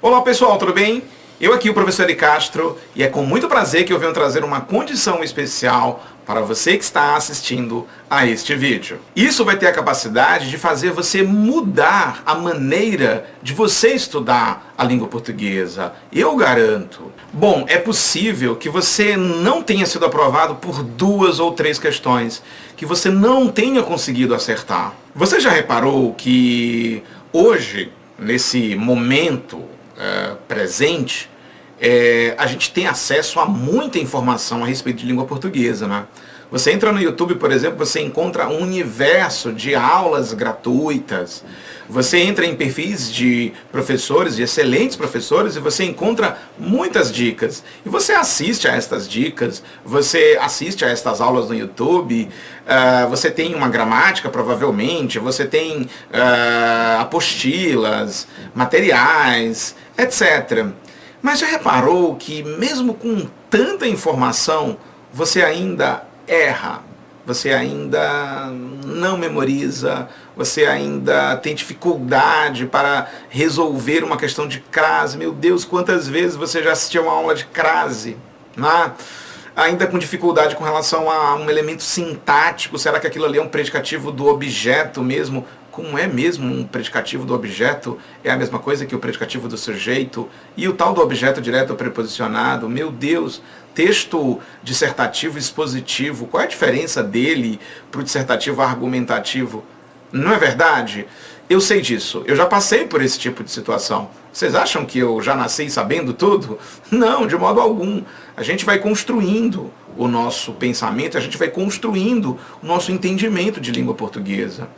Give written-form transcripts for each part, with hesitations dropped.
Olá pessoal, tudo bem? Eu aqui, o professor Eli Castro, e é com muito prazer que eu venho trazer uma condição especial para você que está assistindo a este vídeo. Isso vai ter a capacidade de fazer você mudar a maneira de você estudar a língua portuguesa. Eu garanto. Bom, é possível que você não tenha sido aprovado por 2 ou 3 questões, que você não tenha conseguido acertar. Você já reparou que hoje, nesse momento presente, a gente tem acesso a muita informação a respeito de língua portuguesa, né? Você entra no YouTube, por exemplo, você encontra um universo de aulas gratuitas. Você entra em perfis de professores, de excelentes professores, e você encontra muitas dicas. E você assiste a estas dicas, você assiste a estas aulas no YouTube, você tem uma gramática, provavelmente, você tem apostilas, materiais, etc. Mas já reparou que mesmo com tanta informação, você ainda erra, você ainda não memoriza, você ainda tem dificuldade para resolver uma questão de crase? Meu Deus, quantas vezes você já assistiu a uma aula de crase, né? Ainda com dificuldade com relação a um elemento sintático, será que aquilo ali é um predicativo do objeto mesmo? Como é mesmo um predicativo do objeto? É a mesma coisa que o predicativo do sujeito? E o tal do objeto direto preposicionado? Meu Deus, texto dissertativo expositivo, qual é a diferença dele para o dissertativo argumentativo? Não é verdade? Eu sei disso, eu já passei por esse tipo de situação. Vocês acham que eu já nasci sabendo tudo? Não, de modo algum. A gente vai construindo o nosso pensamento, a gente vai construindo o nosso entendimento de língua portuguesa.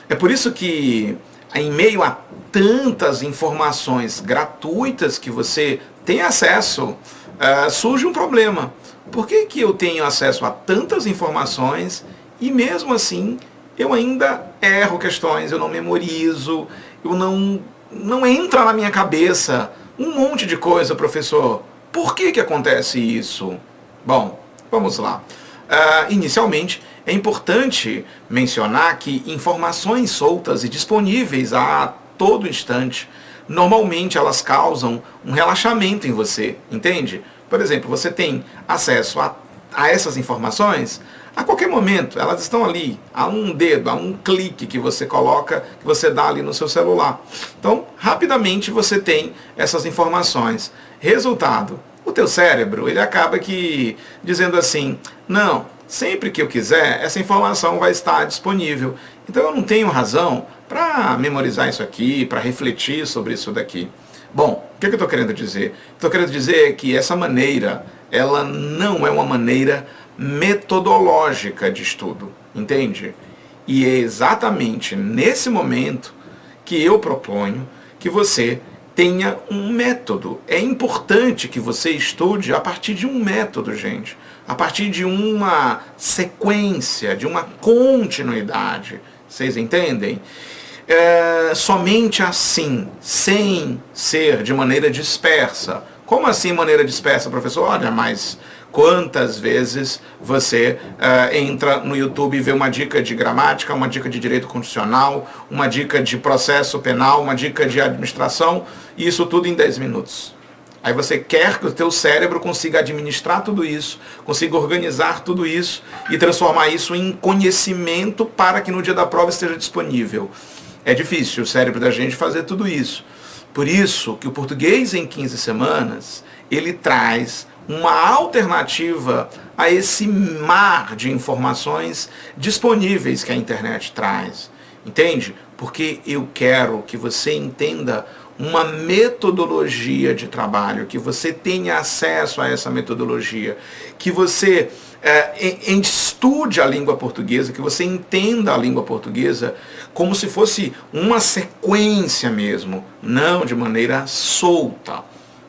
É por isso que, em meio a tantas informações gratuitas que você tem acesso, surge um problema. Por que que eu tenho acesso a tantas informações e mesmo assim eu ainda erro questões, eu não memorizo, eu não entra na minha cabeça um monte de coisa, professor? Por que que acontece isso? Bom, vamos lá. Inicialmente, é importante mencionar que informações soltas e disponíveis a todo instante, normalmente elas causam um relaxamento em você, entende? Por exemplo, você tem acesso a essas informações a qualquer momento, elas estão ali, a um dedo, a um clique que você coloca, que você dá ali no seu celular. Então, rapidamente você tem essas informações. Resultado, o teu cérebro, ele acaba dizendo assim, não, sempre que eu quiser, essa informação vai estar disponível. Então eu não tenho razão para memorizar isso aqui, para refletir sobre isso daqui. Bom, o que eu estou querendo dizer? Estou querendo dizer que essa maneira, ela não é uma maneira metodológica de estudo, entende? E é exatamente nesse momento que eu proponho que você tenha um método. É importante que você estude a partir de um método, gente. A partir de uma sequência, de uma continuidade. Vocês entendem? Somente assim, sem ser de maneira dispersa. Como assim maneira dispersa, professor? Olha, mas quantas vezes você entra no YouTube e vê uma dica de gramática, uma dica de direito constitucional, uma dica de processo penal, uma dica de administração, e isso tudo em 10 minutos. Aí você quer que o teu cérebro consiga administrar tudo isso, consiga organizar tudo isso e transformar isso em conhecimento para que no dia da prova esteja disponível. É difícil o cérebro da gente fazer tudo isso. Por isso que o Português em 15 Semanas, ele traz uma alternativa a esse mar de informações disponíveis que a internet traz. Entende? Porque eu quero que você entenda uma metodologia de trabalho, que você tenha acesso a essa metodologia, que você estude a língua portuguesa, que você entenda a língua portuguesa como se fosse uma sequência mesmo, não de maneira solta.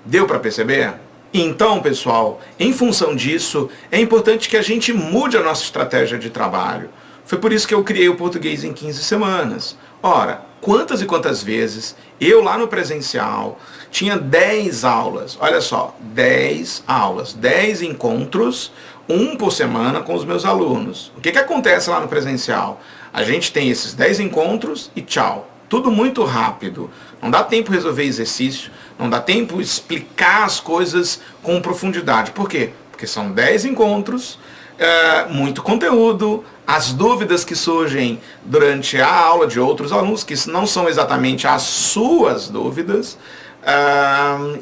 Deu para perceber? Então, pessoal, em função disso, é importante que a gente mude a nossa estratégia de trabalho. Foi por isso que eu criei o Português em 15 Semanas. Ora, quantas e quantas vezes eu lá no presencial tinha 10 aulas, olha só, 10 aulas, 10 encontros, um por semana com os meus alunos. O que acontece lá no presencial? A gente tem esses 10 encontros e tchau. Tudo muito rápido. Não dá tempo de resolver exercício, não dá tempo de explicar as coisas com profundidade. Por quê? Porque são 10 encontros, muito conteúdo, as dúvidas que surgem durante a aula de outros alunos, que não são exatamente as suas dúvidas,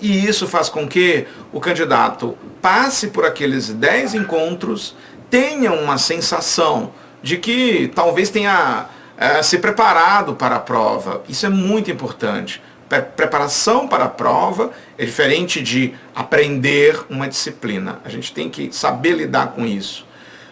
e isso faz com que o candidato passe por aqueles 10 encontros, tenha uma sensação de que talvez tenha se preparado para a prova. Isso é muito importante. Preparação para a prova é diferente de aprender uma disciplina. A gente tem que saber lidar com isso.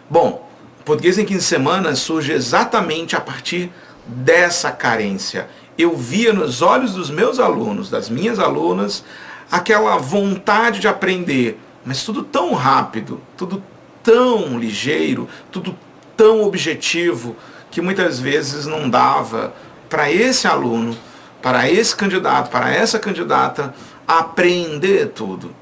Bom, o Português em 15 Semanas surge exatamente a partir dessa carência. Eu via nos olhos dos meus alunos, das minhas alunas, aquela vontade de aprender, mas tudo tão rápido, tudo tão ligeiro, tudo tão objetivo, que muitas vezes não dava para esse aluno, para esse candidato, para essa candidata, aprender tudo.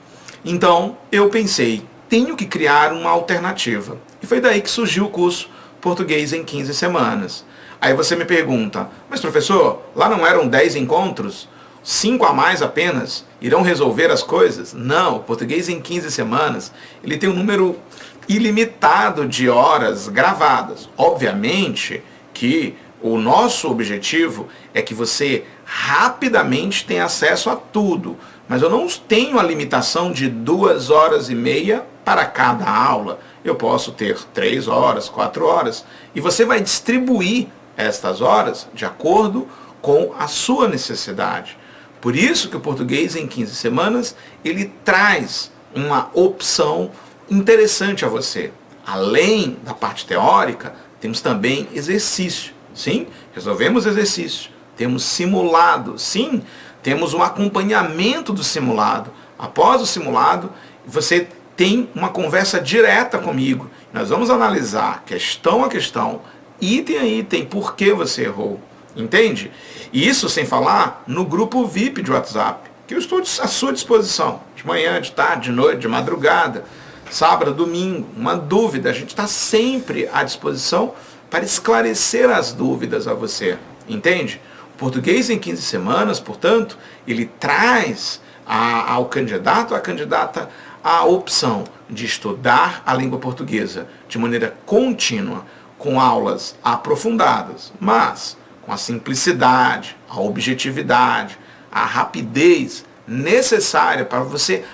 Então, eu pensei, tenho que criar uma alternativa. E foi daí que surgiu o curso Português em 15 Semanas. Aí você me pergunta, mas professor, lá não eram 10 encontros? 5 a mais apenas? Irão resolver as coisas? Não, o Português em 15 Semanas, ele tem um número ilimitado de horas gravadas. Obviamente que o nosso objetivo é que você rapidamente tenha acesso a tudo, mas eu não tenho a limitação de 2 horas e meia para cada aula. Eu posso ter 3 horas, 4 horas, e você vai distribuir estas horas de acordo com a sua necessidade. Por isso que o Português em 15 Semanas, ele traz uma opção interessante a você. Além da parte teórica, temos também exercício. Sim, resolvemos exercício. Temos simulado. Sim, temos um acompanhamento do simulado. Após o simulado, você tem uma conversa direta comigo. Nós vamos analisar questão a questão, item a item, por que você errou. Entende? E isso sem falar no grupo VIP de WhatsApp, que eu estou à sua disposição. De manhã, de tarde, de noite, de madrugada, sábado, domingo, uma dúvida. A gente está sempre à disposição para esclarecer as dúvidas a você. Entende? O Português em 15 Semanas, portanto, ele traz ao candidato, à candidata, a opção de estudar a língua portuguesa de maneira contínua, com aulas aprofundadas, mas com a simplicidade, a objetividade, a rapidez necessária para você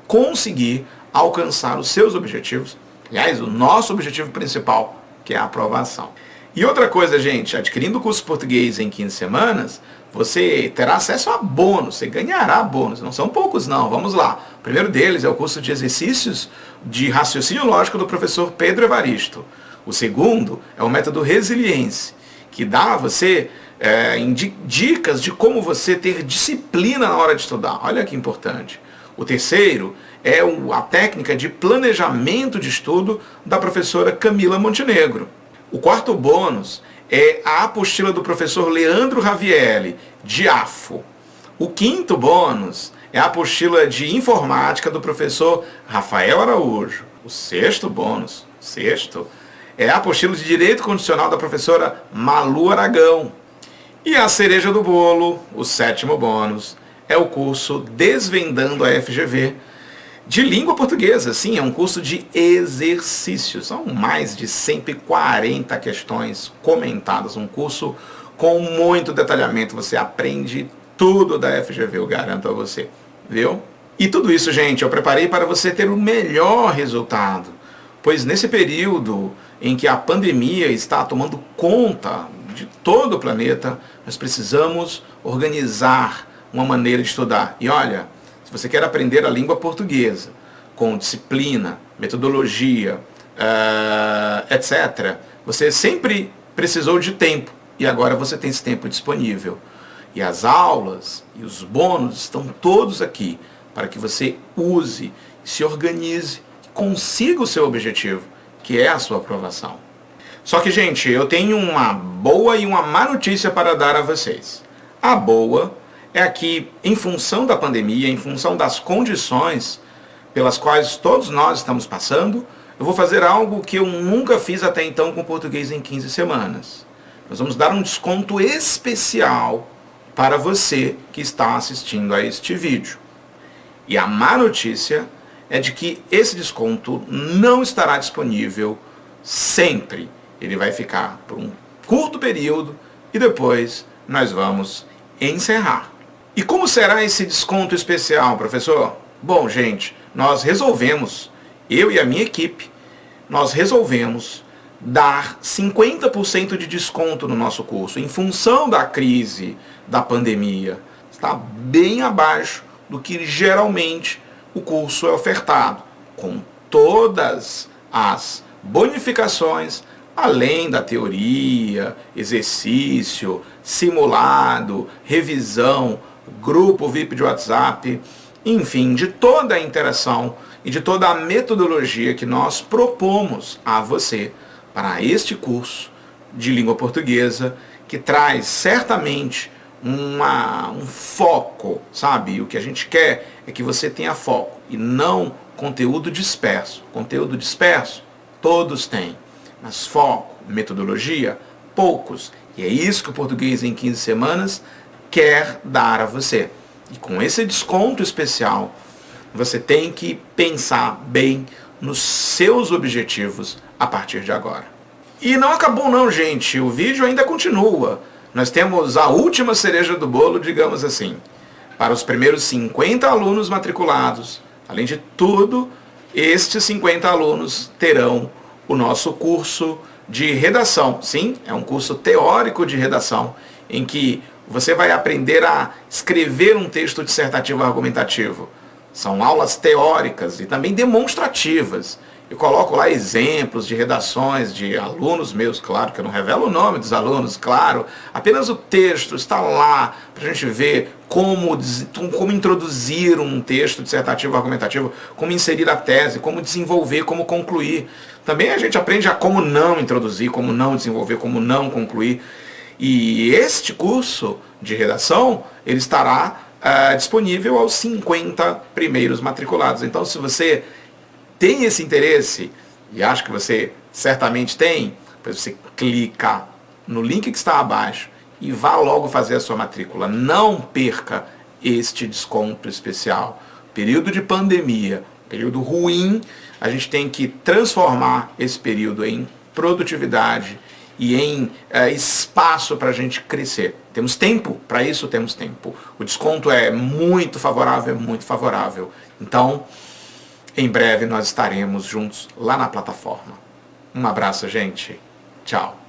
conseguir alcançar os seus objetivos. Aliás, o nosso objetivo principal, que é a aprovação. E outra coisa, gente, adquirindo o curso Português em 15 Semanas, você terá acesso a bônus, você ganhará bônus. Não são poucos não, vamos lá. O primeiro deles é o curso de exercícios de raciocínio lógico do professor Pedro Evaristo. O segundo é o método Resiliência, que dá a você dicas de como você ter disciplina na hora de estudar. Olha que importante. O terceiro é a técnica de planejamento de estudo da professora Camila Montenegro. O quarto bônus é a apostila do professor Leandro Ravielli, de AFO. O quinto bônus é a apostila de informática do professor Rafael Araújo. O sexto bônus, é a apostila de direito constitucional da professora Malu Aragão. E a cereja do bolo, o sétimo bônus, é o curso Desvendando a FGV, de língua portuguesa. Sim, é um curso de exercícios. São mais de 140 questões comentadas. Um curso com muito detalhamento. Você aprende tudo da FGV, eu garanto a você. Viu? E tudo isso, gente, eu preparei para você ter o melhor resultado. Pois nesse período em que a pandemia está tomando conta de todo o planeta, nós precisamos organizar uma maneira de estudar. E olha, se você quer aprender a língua portuguesa com disciplina, metodologia, etc., você sempre precisou de tempo e agora você tem esse tempo disponível. E as aulas e os bônus estão todos aqui para que você use, se organize, consiga o seu objetivo, que é a sua aprovação. Só que, gente, eu tenho uma boa e uma má notícia para dar a vocês. A boa é que, em função da pandemia, em função das condições pelas quais todos nós estamos passando, eu vou fazer algo que eu nunca fiz até então com Português em 15 Semanas. Nós vamos dar um desconto especial para você que está assistindo a este vídeo. E a má notícia é de que esse desconto não estará disponível sempre. Ele vai ficar por um curto período e depois nós vamos encerrar. E como será esse desconto especial, professor? Bom, gente, nós resolvemos, eu e a minha equipe, nós resolvemos dar 50% de desconto no nosso curso, em função da crise da pandemia. Está bem abaixo do que geralmente o curso é ofertado, com todas as bonificações, além da teoria, exercício, simulado, revisão, grupo VIP de WhatsApp, enfim, de toda a interação e de toda a metodologia que nós propomos a você para este curso de língua portuguesa, que traz certamente um foco, sabe? O que a gente quer é que você tenha foco e não conteúdo disperso. Conteúdo disperso, todos têm, mas foco, metodologia, poucos. E é isso que o Português em 15 Semanas quer dar a você. E com esse desconto especial, você tem que pensar bem nos seus objetivos a partir de agora. E não acabou não, gente. O vídeo ainda continua. Nós temos a última cereja do bolo, digamos assim. Para os primeiros 50 alunos matriculados, além de tudo, estes 50 alunos terão o nosso curso de redação. Sim, é um curso teórico de redação, em que você vai aprender a escrever um texto dissertativo argumentativo. São aulas teóricas e também demonstrativas. Eu coloco lá exemplos de redações de alunos meus, claro que eu não revelo o nome dos alunos, claro. Apenas o texto está lá para a gente ver como introduzir um texto dissertativo argumentativo, como inserir a tese, como desenvolver, como concluir. Também a gente aprende a como não introduzir, como não desenvolver, como não concluir. E este curso de redação, ele estará disponível aos 50 primeiros matriculados. Então, se você tem esse interesse, e acho que você certamente tem, pois você clica no link que está abaixo e vá logo fazer a sua matrícula. Não perca este desconto especial. Período de pandemia, período ruim, a gente tem que transformar esse período em produtividade e em espaço para a gente crescer. Temos tempo? Para isso temos tempo. O desconto é muito favorável, é muito favorável. Então, em breve nós estaremos juntos lá na plataforma. Um abraço, gente. Tchau.